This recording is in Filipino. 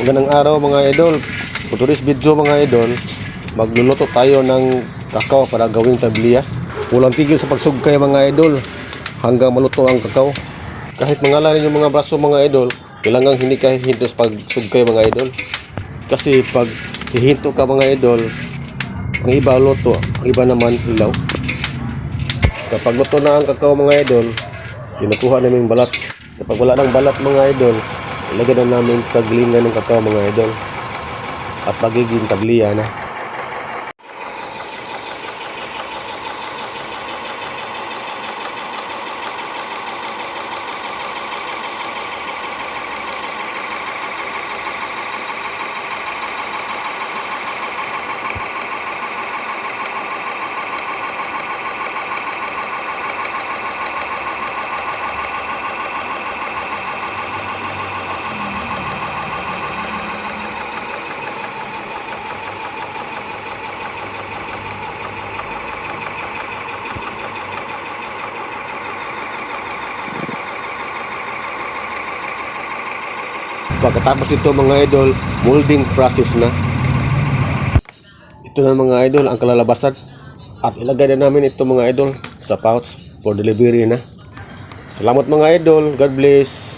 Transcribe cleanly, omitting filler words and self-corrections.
Magandang araw mga idol. For today's video mga idol, magluluto tayo ng kakao para gawing tabliya. Walang tigil sa pagsugkay mga idol hanggang maluto ang kakao. Kahit mangalan rin yung mga braso mga idol, kailangan hindi ka hihinto sa pagsugkay mga idol. Kasi pag hihinto ka mga idol, ang iba luto, ang iba naman hilaw. Kapag luto na ang kakao mga idol, kinukuha namin balat. Kapag wala ng balat mga idol, ilagay na namin sa gilingan ng kakao mga idol at magiging tabliya na. Pagkatapos nito mga idol, molding process na. Ito na mga idol ang kalalabasan. At ilagay na namin ito mga idol sa pouch for delivery na. Salamat mga idol. God bless.